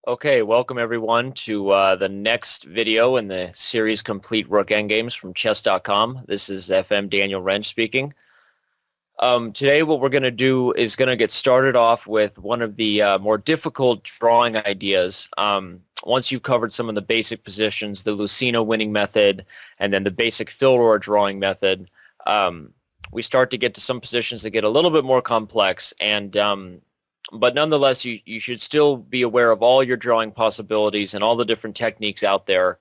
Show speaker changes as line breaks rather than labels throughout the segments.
Okay, welcome everyone to the next video in the series Complete Rook Endgames from chess.com. This is FM Daniel Wrench speaking. Today what we're going to do is going to get started off with one of the more difficult drawing ideas. Once you've covered some of the basic positions, the Lucina winning method, and then the basic Fildor drawing method, we start to get to some positions that get a little bit more complex, and but nonetheless, you should still be aware of all your drawing possibilities and all the different techniques out there,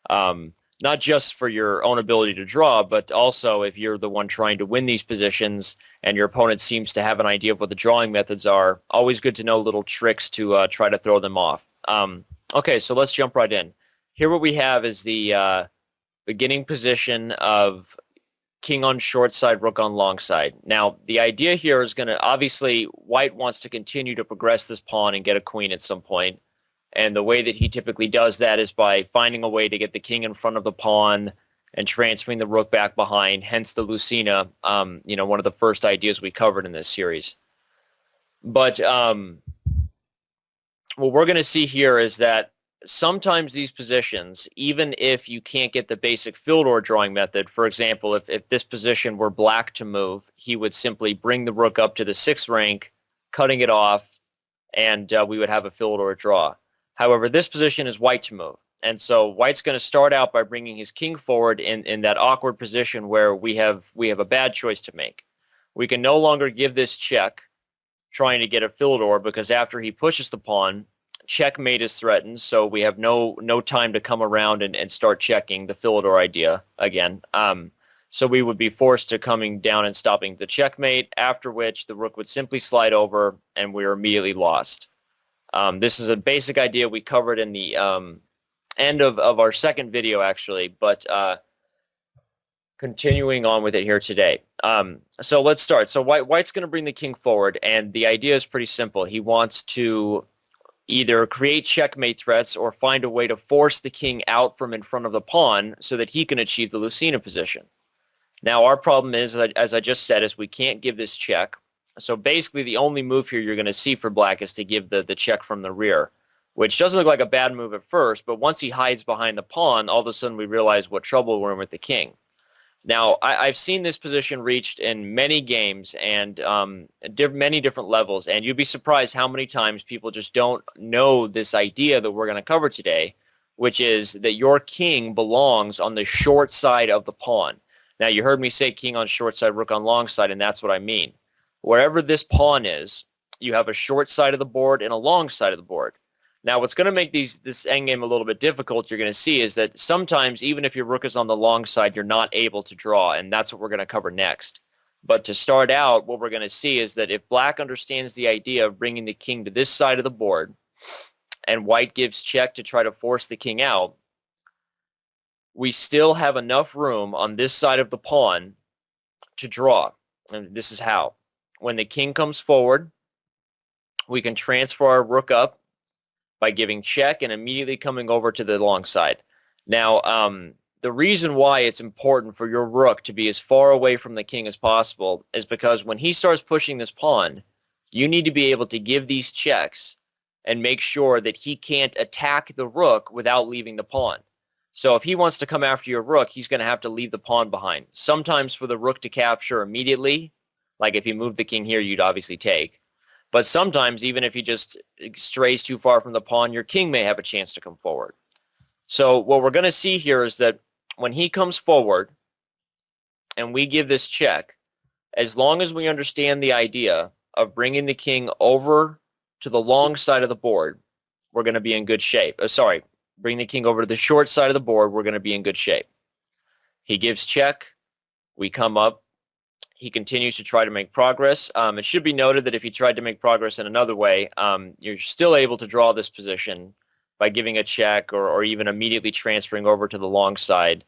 not just for your own ability to draw, but also if you're the one trying to win these positions and your opponent seems to have an idea of what the drawing methods are. Always good to know little tricks to try to throw them off. Okay, so let's jump right in. Here what we have is the beginning position of king on short side, rook on long side. Now, the idea here is going to, obviously, white wants to continue to progress this pawn and get a queen at some point. And the way that he typically does that is by finding a way to get the king in front of the pawn and transferring the rook back behind, hence the Lucina, one of the first ideas we covered in this series. But what we're going to see here is that sometimes these positions, even if you can't get the basic Fildor drawing method, for example, if this position were black to move, he would simply bring the rook up to the 6th rank, cutting it off, and we would have a Fildor draw. However, this position is white to move. And so white's going to start out by bringing his king forward in that awkward position where we have a bad choice to make. We can no longer give this check trying to get a Fildor because after he pushes the pawn, checkmate is threatened, so we have no time to come around and start checking the Philidor idea again. So we would be forced to coming down and stopping the checkmate, after which the rook would simply slide over and we're immediately lost. This is a basic idea we covered in the end of our second video, actually, but continuing on with it here today. So let's start. So white's going to bring the king forward, and the idea is pretty simple. He wants to either create checkmate threats or find a way to force the king out from in front of the pawn so that he can achieve the Lucina position. Now, our problem is, as I just said, is we can't give this check. So basically, the only move here you're going to see for black is to give the check from the rear, which doesn't look like a bad move at first, but once he hides behind the pawn, all of a sudden we realize what trouble we're in with the king. Now, I've seen this position reached in many games and many different levels, and you'd be surprised how many times people just don't know this idea that we're going to cover today, which is that your king belongs on the short side of the pawn. Now, you heard me say king on short side, rook on long side, and that's what I mean. Wherever this pawn is, you have a short side of the board and a long side of the board. Now, what's going to make this endgame a little bit difficult, you're going to see, is that sometimes, even if your rook is on the long side, you're not able to draw, and that's what we're going to cover next. But to start out, what we're going to see is that if black understands the idea of bringing the king to this side of the board, and white gives check to try to force the king out, we still have enough room on this side of the pawn to draw. And this is how. When the king comes forward, we can transfer our rook up by giving check and immediately coming over to the long side. Now, the reason why it's important for your rook to be as far away from the king as possible is because when he starts pushing this pawn, you need to be able to give these checks and make sure that he can't attack the rook without leaving the pawn. So if he wants to come after your rook, he's going to have to leave the pawn behind. Sometimes for the rook to capture immediately, like if he moved the king here, you'd obviously take. But sometimes, even if he just strays too far from the pawn, your king may have a chance to come forward. So what we're going to see here is that when he comes forward and we give this check, as long as we understand the idea of bringing the king over to the long side of the board, we're going to be in good shape. Bring the king over to the short side of the board, we're going to be in good shape. He gives check. We come up. He continues to try to make progress. It should be noted that if he tried to make progress in another way, you're still able to draw this position by giving a check or even immediately transferring over to the long side,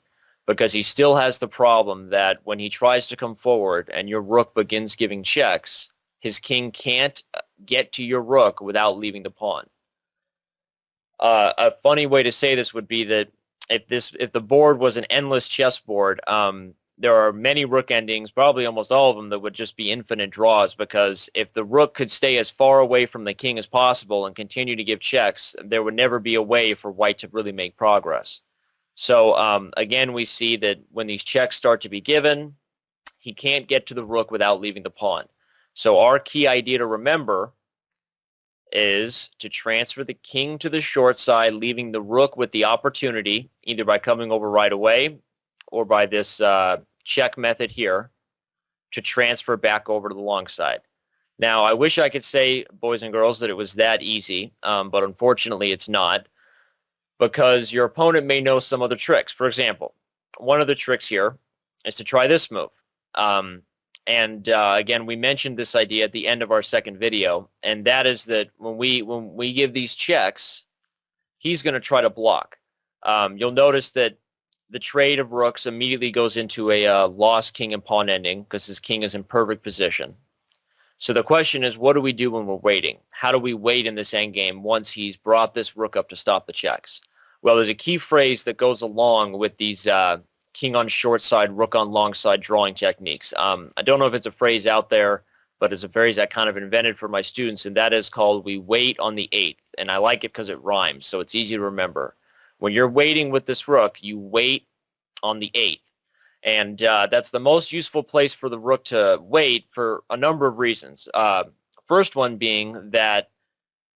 because he still has the problem that when he tries to come forward and your rook begins giving checks, his king can't get to your rook without leaving the pawn. A funny way to say this would be that if the board was an endless chessboard, there are many rook endings, probably almost all of them, that would just be infinite draws, because if the rook could stay as far away from the king as possible and continue to give checks, there would never be a way for white to really make progress. So again, we see that when these checks start to be given, he can't get to the rook without leaving the pawn. So our key idea to remember is to transfer the king to the short side, leaving the rook with the opportunity, either by coming over right away or by this check method here, to transfer back over to the long side. Now, I wish I could say, boys and girls, that it was that easy, but unfortunately it's not, because your opponent may know some other tricks. For example, one of the tricks here is to try this move. Again, we mentioned this idea at the end of our second video, and that is that when we give these checks, he's going to try to block. You'll notice that the trade of rooks immediately goes into a lost king and pawn ending because his king is in perfect position. So the question is, what do we do when we're waiting? How do we wait in this endgame once he's brought this rook up to stop the checks? Well, there's a key phrase that goes along with these king on short side, rook on long side drawing techniques. I don't know if it's a phrase out there, but it's a phrase I kind of invented for my students, and that is called "we wait on the eighth." And I like it because it rhymes, so it's easy to remember. When you're waiting with this rook, you wait on the eighth. And that's the most useful place for the rook to wait for a number of reasons. First one being that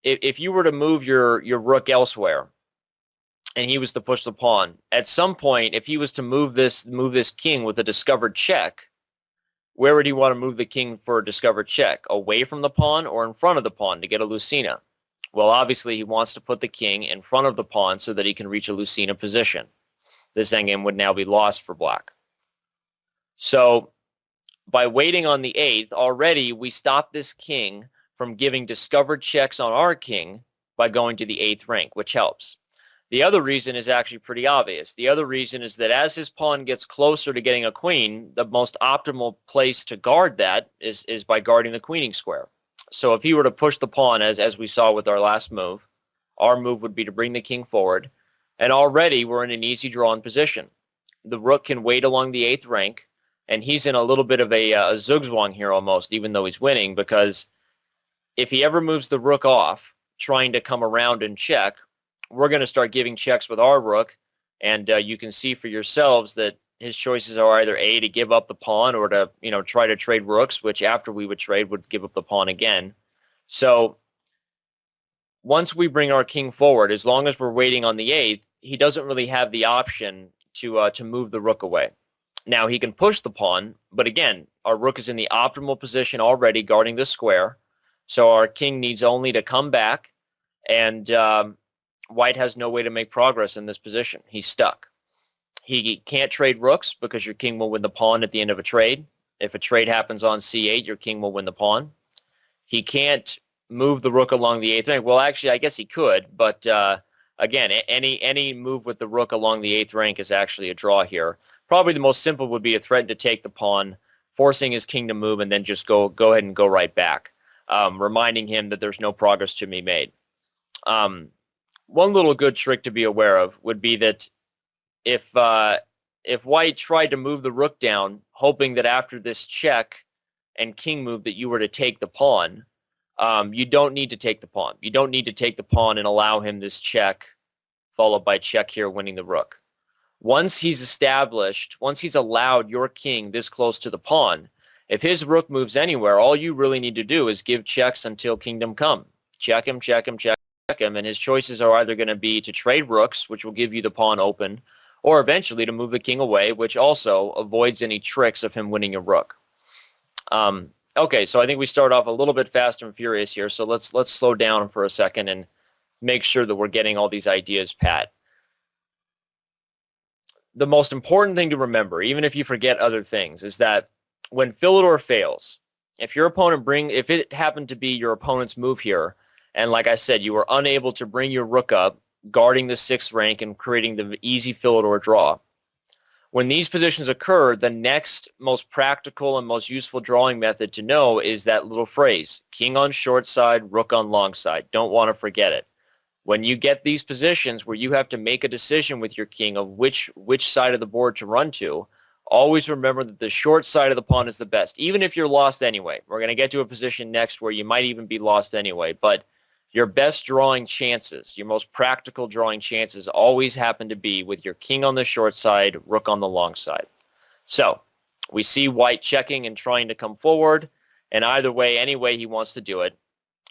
if you were to move your rook elsewhere, and he was to push the pawn, at some point, if he was to move this king with a discovered check, where would he want to move the king for a discovered check? Away from the pawn or in front of the pawn to get a Lucina? Well, obviously, he wants to put the king in front of the pawn so that he can reach a Lucina position. This endgame would now be lost for black. So by waiting on the eighth, already we stop this king from giving discovered checks on our king by going to the eighth rank, which helps. The other reason is actually pretty obvious. The other reason is that as his pawn gets closer to getting a queen, the most optimal place to guard that is by guarding the queening square. So if he were to push the pawn, as we saw with our last move, our move would be to bring the king forward, and already we're in an easy drawn position. The rook can wait along the eighth rank, and he's in a little bit of a zugzwang here almost, even though he's winning, because if he ever moves the rook off, trying to come around and check, we're going to start giving checks with our rook, and you can see for yourselves that his choices are either A, to give up the pawn, or to try to trade rooks, which after we would trade would give up the pawn again. So once we bring our king forward, as long as we're waiting on the eighth, he doesn't really have the option to move the rook away. Now, he can push the pawn, but again, our rook is in the optimal position already guarding the square, so our king needs only to come back, and white has no way to make progress in this position. He's stuck. He can't trade rooks because your king will win the pawn at the end of a trade. If a trade happens on c8, your king will win the pawn. He can't move the rook along the eighth rank. Well, actually, I guess he could, but again, any move with the rook along the eighth rank is actually a draw here. Probably the most simple would be a threat to take the pawn, forcing his king to move, and then just go ahead and go right back, reminding him that there's no progress to be made. One little good trick to be aware of would be that if white tried to move the rook down, hoping that after this check and king move that you were to take the pawn, you don't need to take the pawn. You don't need to take the pawn and allow him this check, followed by check here, winning the rook. Once he's established, once he's allowed your king this close to the pawn, if his rook moves anywhere, all you really need to do is give checks until kingdom come. Check him, check him, check him, and his choices are either going to be to trade rooks, which will give you the pawn open, or eventually to move the king away, which also avoids any tricks of him winning a rook. Okay, so I think we start off a little bit fast and furious here, so let's slow down for a second and make sure that we're getting all these ideas pat. The most important thing to remember, even if you forget other things, is that when Philidor fails, if it happened to be your opponent's move here, and like I said, you were unable to bring your rook up, guarding the sixth rank and creating the easy Philidor draw, when these positions occur, the next most practical and most useful drawing method to know is that little phrase, king on short side, rook on long side. Don't want to forget it. When you get these positions where you have to make a decision with your king of which side of the board to run to, Always remember that the short side of the pawn is the best, even if you're lost anyway. We're going to get to a position next where you might even be lost anyway, but your best drawing chances, your most practical drawing chances always happen to be with your king on the short side, rook on the long side. So we see white checking and trying to come forward, and either way, any way he wants to do it.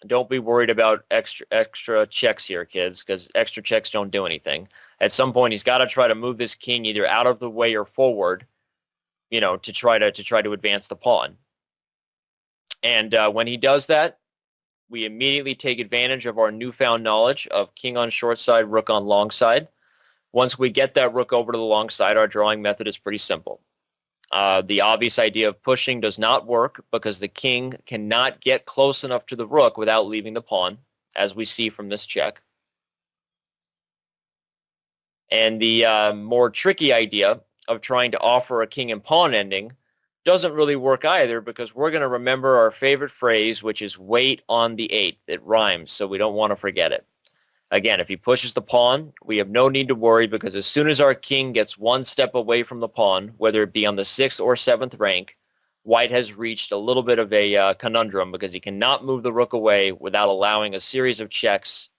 Don't be worried about extra checks here, kids, because extra checks don't do anything. At some point, he's got to try to move this king either out of the way or forward, you know, to try to advance the pawn. And when he does that, we immediately take advantage of our newfound knowledge of king on short side, rook on long side. Once we get that rook over to the long side, our drawing method is pretty simple. The obvious idea of pushing does not work because the king cannot get close enough to the rook without leaving the pawn, as we see from this check. And the more tricky idea of trying to offer a king and pawn ending doesn't really work either, because we're going to remember our favorite phrase, which is wait on the 8th. It rhymes, so we don't want to forget it. Again, if he pushes the pawn, we have no need to worry, because as soon as our king gets one step away from the pawn, whether it be on the 6th or 7th rank, white has reached a little bit of a conundrum, because he cannot move the rook away without allowing a series of checks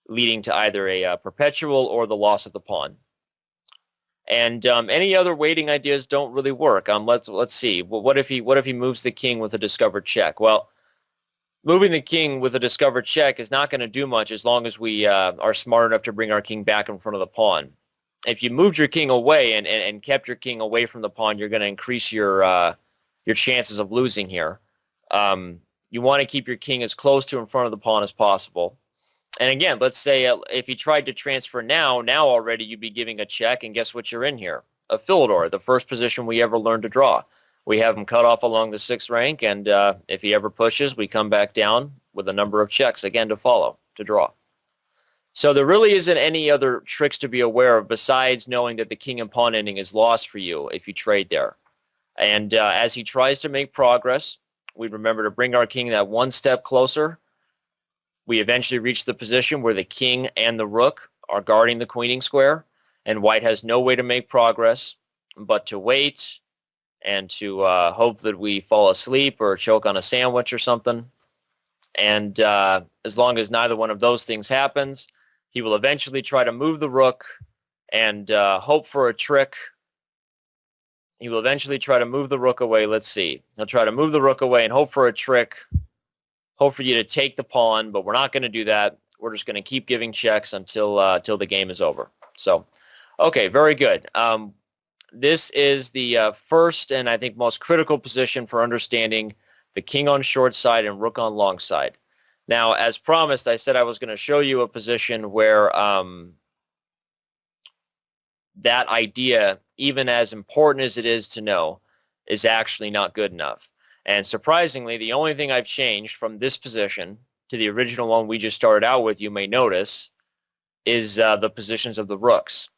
leading to either a perpetual or the loss of the pawn. And any other waiting ideas don't really work. Let's see. Well, what if he moves the king with a discovered check? Well, moving the king with a discovered check is not going to do much as long as we are smart enough to bring our king back in front of the pawn. If you moved your king away and kept your king away from the pawn, you're going to increase your chances of losing here. You want to keep your king as close to in front of the pawn as possible. And again, let's say if he tried to transfer now already you'd be giving a check, and guess what you're in here? A Philidor, the first position we ever learned to draw. We have him cut off along the 6th rank, and if he ever pushes, we come back down with a number of checks, again, to follow, to draw. So there really isn't any other tricks to be aware of besides knowing that the king and pawn ending is lost for you if you trade there. And as he tries to make progress, we remember to bring our king that one step closer. We eventually reach the position where the king and the rook are guarding the queening square, and white has no way to make progress but to wait and to hope that we fall asleep or choke on a sandwich or something. And as long as neither one of those things happens, he will eventually try to move the rook and hope for a trick. He will eventually try to move the rook away. Let's see. He'll try to move the rook away and hope for a trick. Hope for you to take the pawn, but we're not going to do that. We're just going to keep giving checks until the game is over. So, okay, very good. This is the first and I think most critical position for understanding the king on short side and rook on long side. Now, as promised, I said I was going to show you a position where that idea, even as important as it is to know, is actually not good enough. And surprisingly, the only thing I've changed from this position to the original one we just started out with, you may notice, is the positions of the rooks.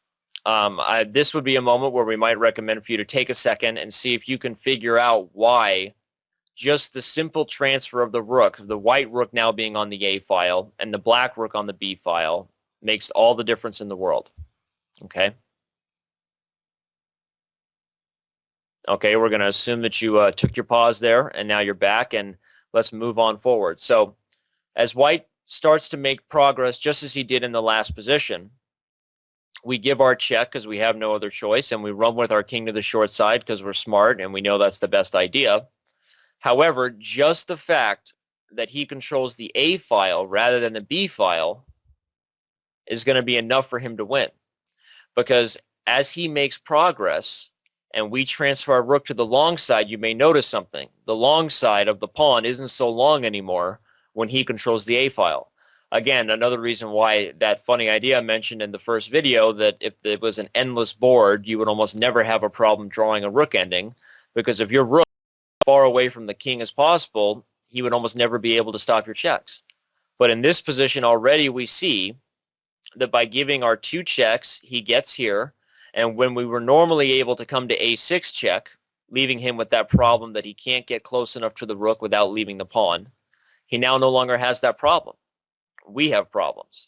This would be a moment where we might recommend for you to take a second and see if you can figure out why just the simple transfer of the rook, the white rook now being on the A file and the black rook on the B file, makes all the difference in the world. Okay? Okay, we're going to assume that you took your pause there, and now you're back, and let's move on forward. So as white starts to make progress, just as he did in the last position, we give our check because we have no other choice, and we run with our king to the short side because we're smart, and we know that's the best idea. However, just the fact that he controls the A file rather than the B file is going to be enough for him to win, because as he makes progress, and we transfer our rook to the long side, you may notice something. The long side of the pawn isn't so long anymore when he controls the A file. Again, another reason why that funny idea I mentioned in the first video, that if it was an endless board, you would almost never have a problem drawing a rook ending, because if your rook is as far away from the king as possible, he would almost never be able to stop your checks. But in this position already, we see that by giving our 2 checks, he gets here. And when we were normally able to come to A6 check, leaving him with that problem that he can't get close enough to the rook without leaving the pawn, he now no longer has that problem. We have problems.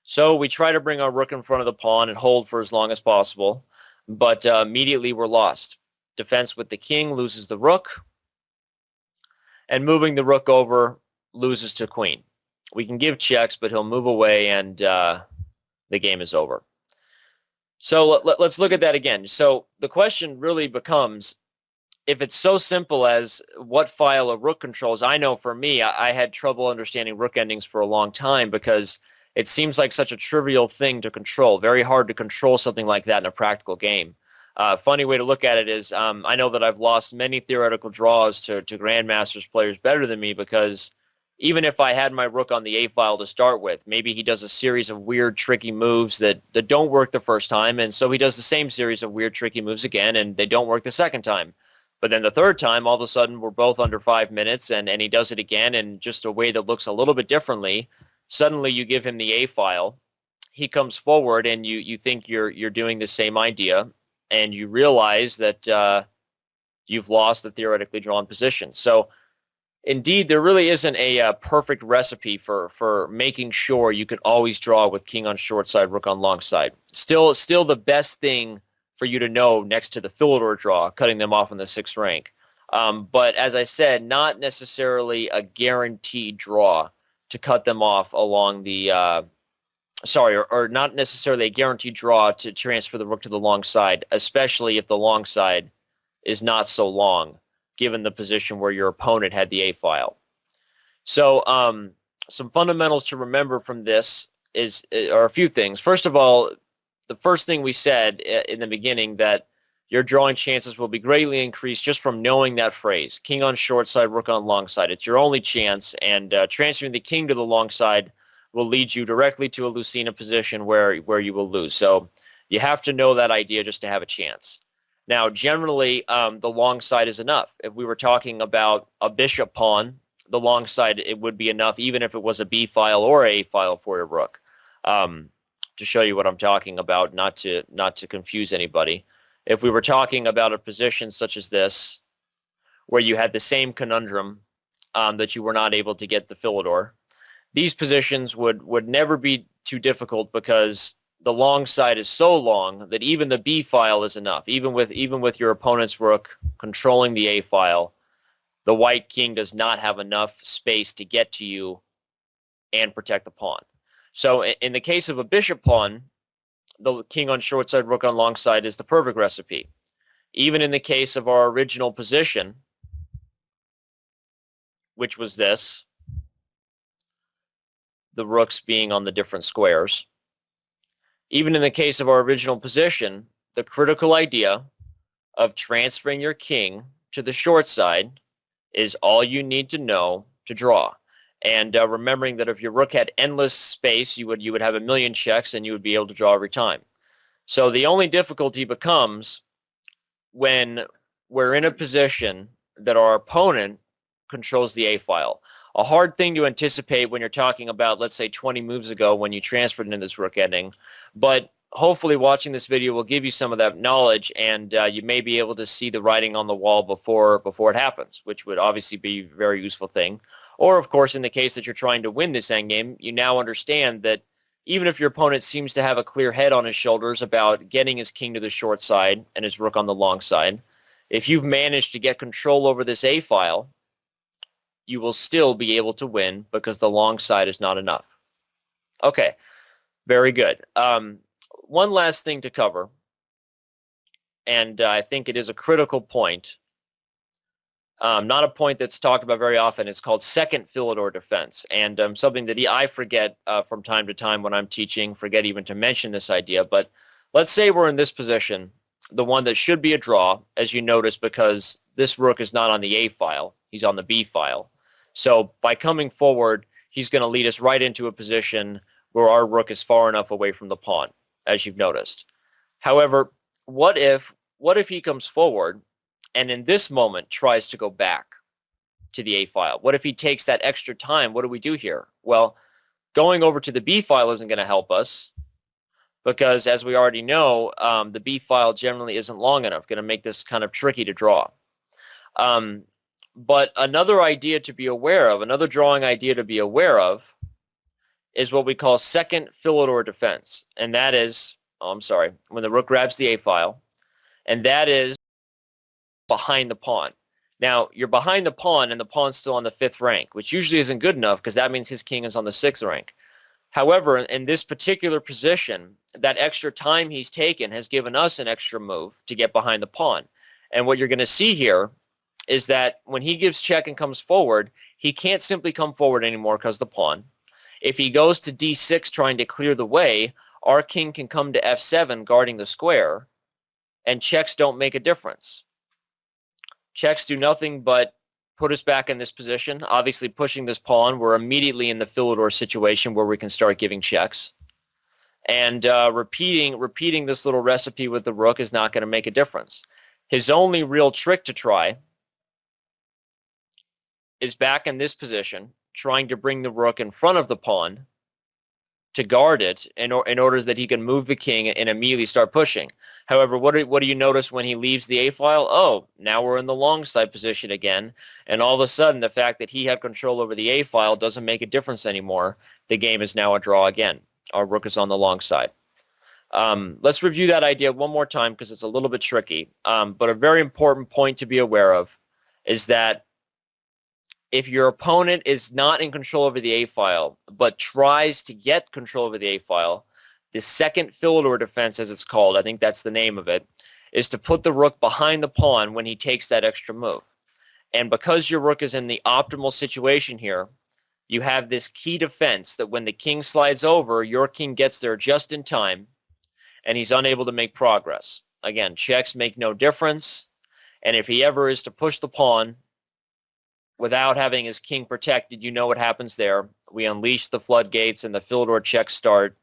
So we try to bring our rook in front of the pawn and hold for as long as possible, but immediately we're lost. defense with the king loses the rook, and moving the rook over loses to queen. We can give checks, but he'll move away, and the game is over. So let's look at that again. So the question really becomes, if it's so simple as what file a rook controls. I know for me, I had trouble understanding rook endings for a long time because it seems like such a trivial thing to control. Very hard to control something like that in a practical game. Funny way to look at it is I know that I've lost many theoretical draws to Grandmasters players better than me because even if I had my rook on the A file to start with, maybe he does a series of weird, tricky moves that don't work the first time, and so he does the same series of weird, tricky moves again, and they don't work the second time. But then the third time, all of a sudden, we're both under 5 minutes, and he does it again in just a way that looks a little bit differently. Suddenly, you give him the A file. He comes forward, and you think you're doing the same idea, and you realize that you've lost the theoretically drawn position. So indeed, there really isn't a perfect recipe for making sure you can always draw with king on short side, rook on long side. Still the best thing for you to know next to the Philidor draw, cutting them off in the 6th rank. But as I said, not necessarily a guaranteed draw to cut them off along the, or not necessarily a guaranteed draw to transfer the rook to the long side, especially if the long side is not so long, given the position where your opponent had the A file. So some fundamentals to remember from this are a few things. First of all, the first thing we said in the beginning, that your drawing chances will be greatly increased just from knowing that phrase, king on short side, rook on long side. It's your only chance, and transferring the king to the long side will lead you directly to a Lucena position where you will lose. So you have to know that idea just to have a chance. Now, generally, the long side is enough. If we were talking about a bishop pawn, the long side, it would be enough, even if it was a B file or A file for your rook. To show you what I'm talking about, not to confuse anybody. If we were talking about a position such as this, where you had the same conundrum that you were not able to get the Philidor, these positions would never be too difficult because the long side is so long that even the B file is enough. Even with your opponent's rook controlling the A file, the white king does not have enough space to get to you and protect the pawn. So in the case of a bishop pawn, the king on short side, rook on long side is the perfect recipe. Even in the case of our original position, which was this, the rooks being on the different squares, even in the case of our original position, the critical idea of transferring your king to the short side is all you need to know to draw. And remembering that if your rook had endless space, you would have a million checks and you would be able to draw every time. So the only difficulty becomes when we're in a position that our opponent controls the A file. A hard thing to anticipate when you're talking about, let's say, 20 moves ago when you transferred into this rook ending. But hopefully watching this video will give you some of that knowledge, and you may be able to see the writing on the wall before it happens, which would obviously be a very useful thing. Or, of course, in the case that you're trying to win this endgame, you now understand that even if your opponent seems to have a clear head on his shoulders about getting his king to the short side and his rook on the long side, if you've managed to get control over this A file, you will still be able to win because the long side is not enough. Okay, very good. One last thing to cover, and I think it is a critical point, not a point that's talked about very often. It's called second Philidor defense, and something that I forget from time to time when I'm teaching, forget even to mention this idea. But let's say we're in this position, the one that should be a draw, as you notice, because this rook is not on the A file. He's on the B file. So by coming forward, he's going to lead us right into a position where our rook is far enough away from the pawn, as you've noticed. However, what if he comes forward and in this moment tries to go back to the A file? What if he takes that extra time? What do we do here? Well, going over to the B file isn't going to help us because, as we already know, the B file generally isn't long enough, going to make this kind of tricky to draw. But another idea to be aware of, another drawing idea to be aware of, is what we call second Philidor defense. And that is, when the rook grabs the A file, and that is behind the pawn. Now, you're behind the pawn, and the pawn's still on the 5th rank, which usually isn't good enough because that means his king is on the 6th rank. However, in this particular position, that extra time he's taken has given us an extra move to get behind the pawn. And what you're going to see here is that when he gives check and comes forward, he can't simply come forward anymore because the pawn. If he goes to d6 trying to clear the way, our king can come to f7 guarding the square, and checks don't make a difference. Checks do nothing but put us back in this position. Obviously, pushing this pawn, we're immediately in the Philidor situation where we can start giving checks. And repeating this little recipe with the rook is not going to make a difference. His only real trick to try is back in this position, trying to bring the rook in front of the pawn to guard it in order that he can move the king and immediately start pushing. However, what do you notice when he leaves the a-file? Oh, now we're in the long side position again, and all of a sudden the fact that he had control over the a-file doesn't make a difference anymore. The game is now a draw again. Our rook is on the long side. Let's review that idea one more time because it's a little bit tricky. But a very important point to be aware of is that if your opponent is not in control over the a-file, but tries to get control over the a-file, the second Philidor defense, as it's called, I think that's the name of it, is to put the rook behind the pawn when he takes that extra move. And because your rook is in the optimal situation here, you have this key defense that when the king slides over, your king gets there just in time, and he's unable to make progress. Again, checks make no difference, and if he ever is to push the pawn without having his king protected, you know what happens there. We unleash the floodgates and the Philidor checks start.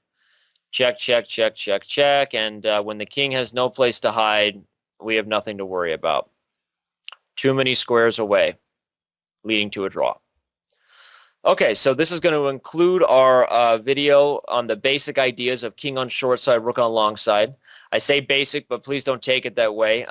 Check, check, check, check, check. And when the king has no place to hide, we have nothing to worry about. Too many squares away, leading to a draw. Okay, so this is going to include our video on the basic ideas of king on short side, rook on long side. I say basic, but please don't take it that way.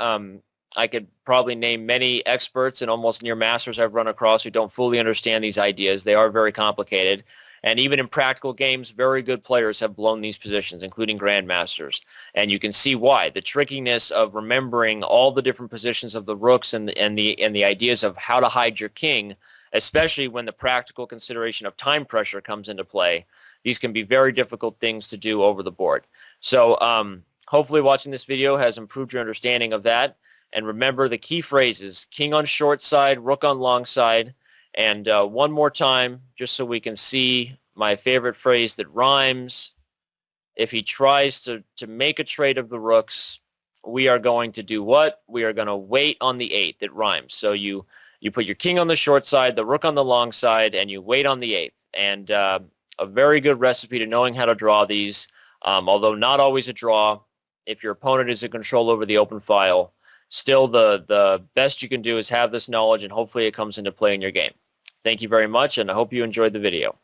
I could probably name many experts and almost near masters I've run across who don't fully understand these ideas. They are very complicated. And even in practical games, very good players have blown these positions, including grandmasters. And you can see why. The trickiness of remembering all the different positions of the rooks and the ideas of how to hide your king, especially when the practical consideration of time pressure comes into play. These can be very difficult things to do over the board. So hopefully watching this video has improved your understanding of that. And remember the key phrases: king on short side, rook on long side. And one more time, just so we can see my favorite phrase that rhymes. If he tries to make a trade of the rooks, we are going to do what? We are going to wait on the 8th. It rhymes. So you put your king on the short side, the rook on the long side, and you wait on the 8th. And a very good recipe to knowing how to draw these, although not always a draw. If your opponent is in control over the open file, still the best you can do is have this knowledge, and hopefully it comes into play in your game. Thank you very much, and I hope you enjoyed the video.